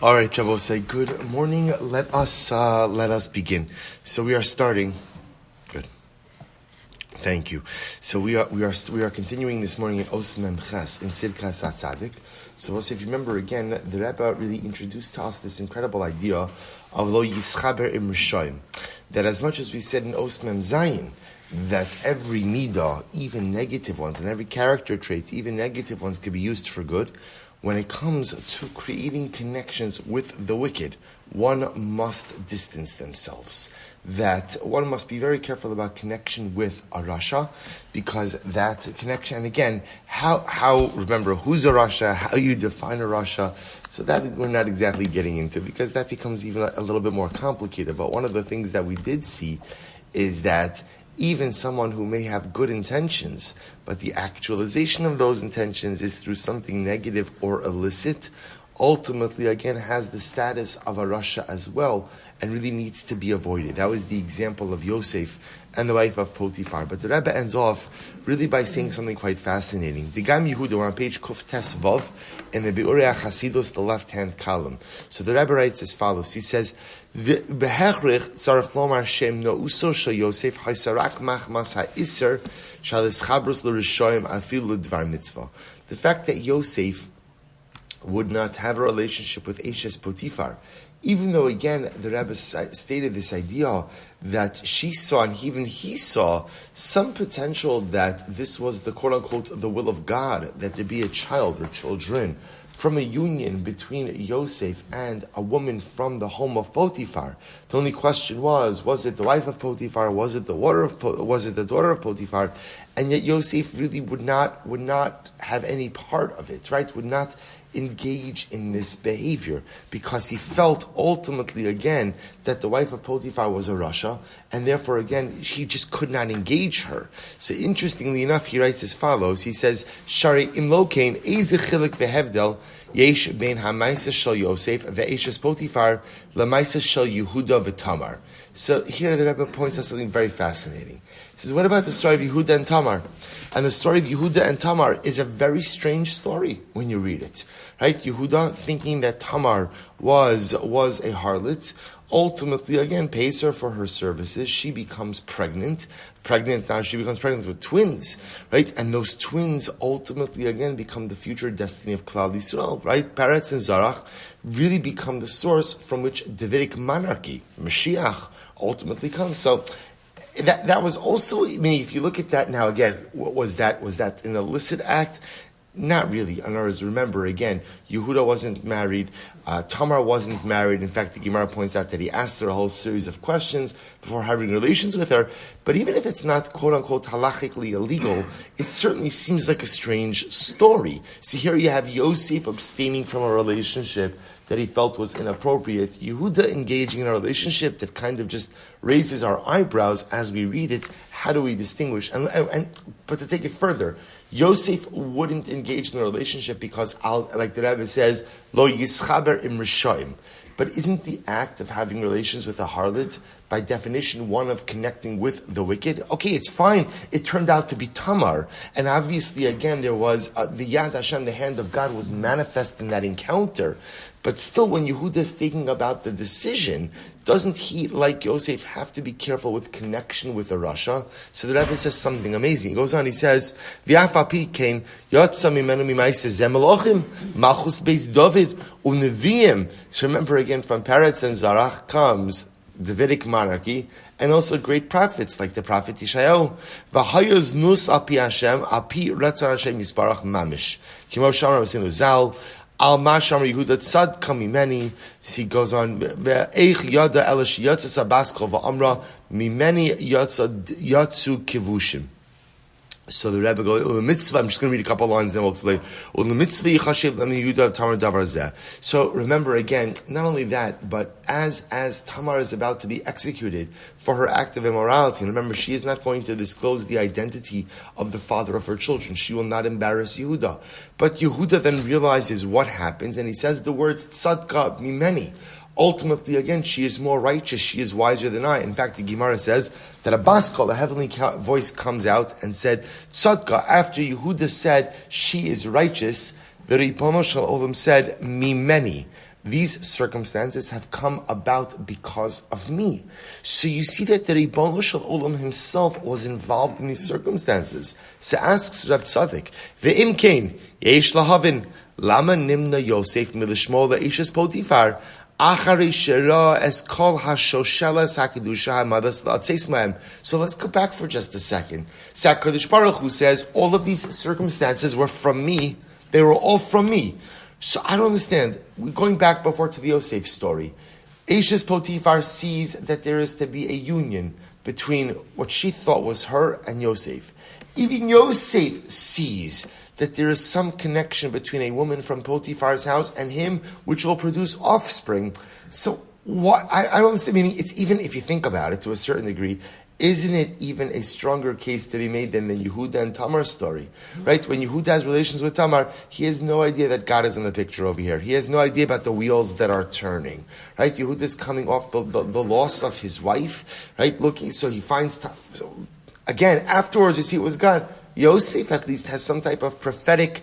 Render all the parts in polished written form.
All right, Shabbos, say good morning. Let us begin. So we are starting. Good. Thank you. So we are continuing this morning in Os Mem Ches in Tzidkas HaTzaddik. So also, if you remember again, the Rebbe really introduced to us this incredible idea of Lo Yischaber Im Rishayim. That as much as we said in Os Mem Zayin, that every midah, even negative ones, and every character traits, even negative ones, can be used for good. When it comes to creating connections with the wicked, one must distance themselves. That one must be very careful about connection with a rasha, because that connection, and again, how remember who's a rasha, how you define a rasha, so that we're not exactly getting into, because that becomes even a little bit more complicated. But one of the things that we did see is that even someone who may have good intentions, but the actualization of those intentions is through something negative or illicit, ultimately, again, has the status of a rasha as well, and really needs to be avoided. That was the example of Yosef and the wife of Potiphar. But the Rebbe ends off really by saying something quite fascinating. The Gam Yehuda, we're on page Kuf Tes Vav, in the Be'urei HaChasidus, the left-hand column. So the Rebbe writes as follows. He says, the fact that Yosef would not have a relationship with Eshes Potiphar, even though, again, the Rebbe stated this idea that she saw, and even he saw, some potential that this was the quote-unquote the will of God, that there be a child or children from a union between Yosef and a woman from the home of Potiphar. The only question was it the wife of Potiphar? Was it the daughter of Potiphar? And yet Yosef really would not have any part of it, right? Would not engage in this behavior, because he felt ultimately again that the wife of Potiphar was a rasha, and therefore again he just could not engage her. So interestingly enough, he writes as follows. He says, Shari imlokein eze chilik vehevdel yesh bein hamaisa shel Yosef ve'eshes Potiphar lamaisa shel Yehuda v'Tamar. So here the Rebbe points out something very fascinating. He says, what about the story of Yehuda and Tamar? And the story of Yehuda and Tamar is a very strange story when you read it. Right? Yehuda, thinking that Tamar was a harlot, ultimately, again, pays her for her services. She becomes pregnant. Now she becomes pregnant with twins, right? And those twins ultimately, again, become the future destiny of Klal Yisrael, right? Peretz and Zarach really become the source from which Davidic monarchy, Mashiach, ultimately comes. So that was also, I mean, if you look at that now, again, was that an illicit act? Not really. In other words, remember again, Yehuda wasn't married, Tamar wasn't married. In fact, the Gemara points out that he asked her a whole series of questions before having relations with her. But even if it's not quote-unquote halachically illegal, it certainly seems like a strange story. So here you have Yosef abstaining from a relationship that he felt was inappropriate, Yehuda engaging in a relationship that kind of just raises our eyebrows as we read it. How do we distinguish? But to take it further, Yosef wouldn't engage in a relationship because, like the Rebbe says, Lo Yischaber Im Rishayim. But isn't the act of having relations with a harlot, by definition, one of connecting with the wicked? Okay, it's fine. It turned out to be Tamar. And obviously, again, there was the Yad Hashem, the hand of God, was manifest in that encounter. But still, when Yehuda is thinking about the decision, doesn't he, like Yosef, have to be careful with connection with the rasha? So the Rebbe says something amazing. He goes on, he says, V'afapi kain yotza mimenu mimaisa zemelochim malchus beis David uneviim. So remember again, from Peretz and Zarach comes Davidic monarchy, and also great prophets like the prophet Yeshayahu. V'hayos nus api Hashem api ratzon Hashem yisbarach mamish. Kimo shamar v'sinu zal. Al Masham Yehuda Tzad Kamimeni. He goes on. Ve'eich Yada Elish Yatsa Sabaskol VaAmra Mimeni Yatsu Kivushim. So the Rebbe goes, mitzvah. I'm just going to read a couple of lines, then we'll explain. So remember again, not only that, but as Tamar is about to be executed for her act of immorality, remember, she is not going to disclose the identity of the father of her children. She will not embarrass Yehuda. But Yehuda then realizes what happens, and he says the words tzadka mimeni. Ultimately, again, she is more righteous, she is wiser than I. In fact, the Gemara says that a baskal, a heavenly voice, comes out and said, Tzadka, after Yehuda said she is righteous, the Ribono Shel Olam said, Mimeni. these circumstances have come about because of me. So you see that the Ribono Shel Olam himself was involved in these circumstances. So asks Reb Tzaddik, Ve'im kein, yesh lahavin, lama nimna Yosef milishmo la'ishes Potifar, achari shera es kol hashoshelas hakidusha hamadas la'atzeis ma'em. So let's go back for just a second. So HaKadosh Baruch Hu says, all of these circumstances were from me. They were all from me. So I don't understand. We're going back before to the Yosef story. Eshes Potifar sees that there is to be a union between what she thought was her and Yosef. Even Yosef sees that there is some connection between a woman from Potiphar's house and him, which will produce offspring. So what? I don't understand. Meaning, it's even if you think about it to a certain degree. Isn't it even a stronger case to be made than the Yehuda and Tamar story? Right? When Yehuda has relations with Tamar, he has no idea that God is in the picture over here. He has no idea about the wheels that are turning. Right? Yehuda is coming off the loss of his wife. Right? Looking, so he finds so again, afterwards you see it was God. Yosef at least has some type of prophetic,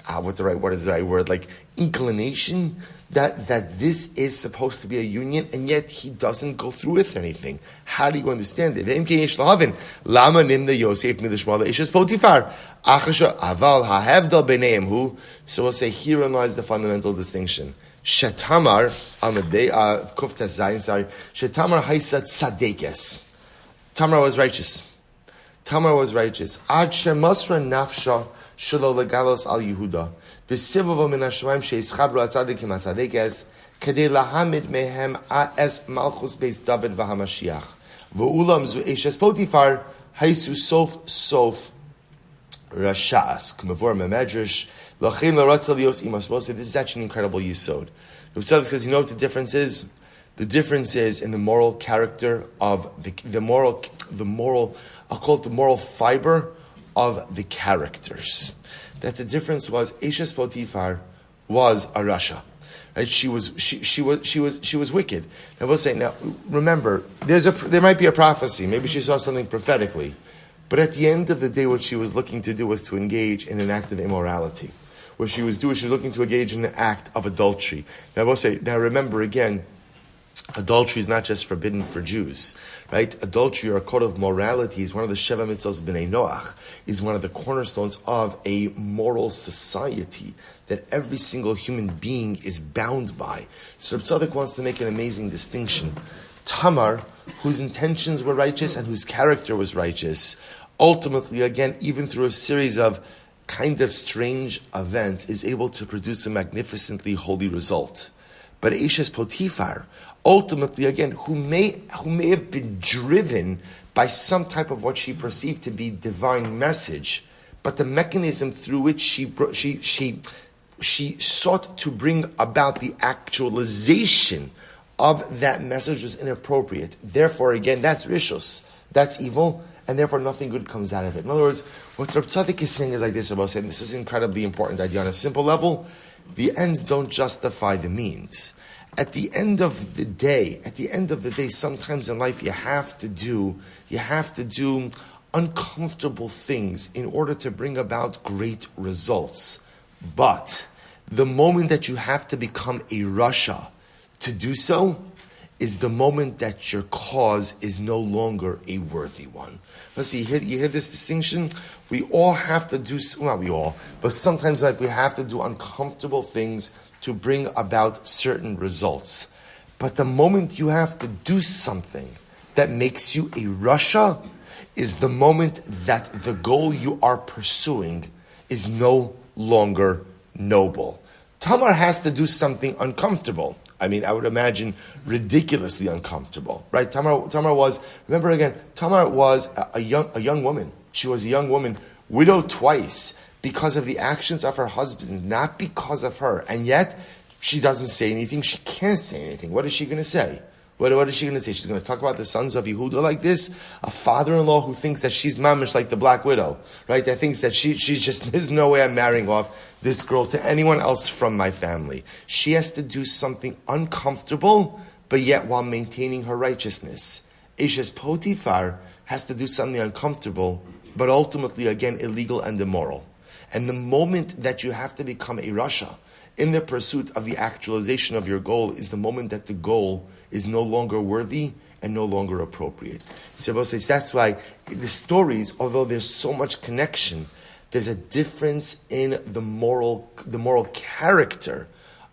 what is the right word? Like inclination that this is supposed to be a union, and yet he doesn't go through with anything. How do you understand it? So we'll say herein lies the fundamental distinction. Shetamar Shetamar haisa tzadekes. Tamar was righteous. Tamar was righteous. Ad shemasra nafsha shelo legalos al Yehuda. B'sivuvo min hashemayim sheyischabru HaTzaddik im HaTzaddikes kedei lahamid mehem es malchus beis David v'hamashiach. V'ulam zu eshes Potifar haisu sof rashas. K'mavor memedrash lachin l'ratzal yos imas. This is actually an incredible yisod. The HaTzaddik says, you know what the difference is? The difference is in the moral character of the moral, I'll call it the moral fiber of the characters. That the difference was Eshes Potifar was a rasha, right? She was wicked. Now we'll say, now remember, there might be a prophecy. Maybe she saw something prophetically, but at the end of the day, what she was looking to do was to engage in an act of immorality. What she was doing, she was looking to engage in an act of adultery. Now we'll say, now remember again, adultery is not just forbidden for Jews, right? Adultery, or a code of morality, is one of the Sheva Mitzvos B'nai Noach, is one of the cornerstones of a moral society that every single human being is bound by. So Reb Tzaddik wants to make an amazing distinction. Tamar, whose intentions were righteous and whose character was righteous, ultimately, again, even through a series of kind of strange events, is able to produce a magnificently holy result. But Eshes Potifar, ultimately, again, who may have been driven by some type of what she perceived to be divine message, but the mechanism through which she sought to bring about the actualization of that message was inappropriate. Therefore, again, that's rishus, that's evil, and therefore nothing good comes out of it. In other words, what Reb Tzaddik is saying is like this, Rabbi said, this is an incredibly important idea on a simple level. The ends don't justify the means. At the end of the day, sometimes in life you have to do uncomfortable things in order to bring about great results. But the moment that you have to become a rasha to do so is the moment that your cause is no longer a worthy one. Let's see, you hear this distinction? We all have to do, not we all, but sometimes in life we have to do uncomfortable things to bring about certain results. But the moment you have to do something that makes you a rasha is the moment that the goal you are pursuing is no longer noble. Tamar has to do something uncomfortable. I mean, I would imagine ridiculously uncomfortable, right? Tamar was, remember again, Tamar was a young woman. She was a young woman, widowed twice because of the actions of her husband, not because of her. And yet, she doesn't say anything. She can't say anything. What is she going to say? What is she going to say? She's going to talk about the sons of Yehuda like this? A father-in-law who thinks that she's mamish like the black widow, right? That thinks that she's just, there's no way I'm marrying off this girl to anyone else from my family. She has to do something uncomfortable, but yet while maintaining her righteousness. Eshes Potifar has to do something uncomfortable, but ultimately, again, illegal and immoral. And the moment that you have to become a rasha in the pursuit of the actualization of your goal is the moment that the goal is no longer worthy and no longer appropriate. So Rabbi says that's why the stories, although there's so much connection, there's a difference in the moral character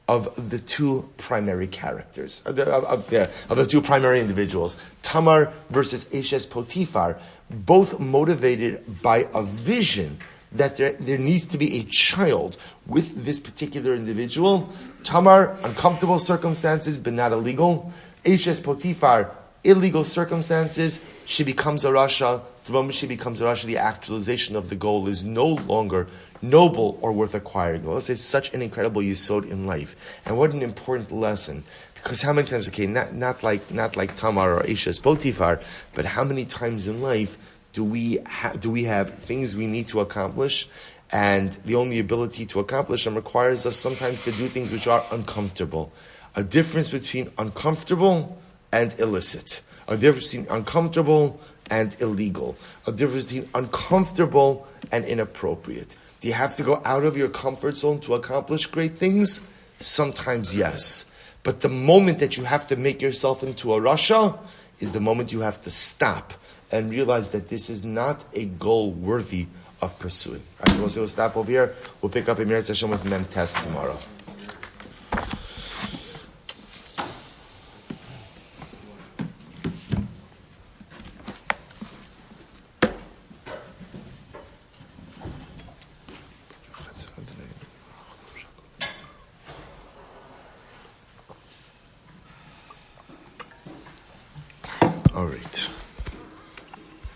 of the two primary characters, of the two primary individuals, Tamar versus Eshes Potiphar, both motivated by a vision that there needs to be a child with this particular individual. Tamar, uncomfortable circumstances, but not illegal. Eshes Potiphar, illegal circumstances. She becomes a Rasha. The moment she becomes a Rasha, the actualization of the goal is no longer noble or worth acquiring. Well, it's such an incredible yesod in life, and what an important lesson. Because how many times, not like Tamar or Eshes Potiphar, but how many times in life do we have things we need to accomplish, and the only ability to accomplish them requires us sometimes to do things which are uncomfortable. A difference between uncomfortable and illicit. A difference between uncomfortable and illegal. A difference between uncomfortable and inappropriate. Do you have to go out of your comfort zone to accomplish great things? Sometimes yes. But the moment that you have to make yourself into a Rasha is the moment you have to stop and realize that this is not a goal worthy of pursuing. All right, we'll stop over here. We'll pick up Emir Hashem with Mem Test tomorrow.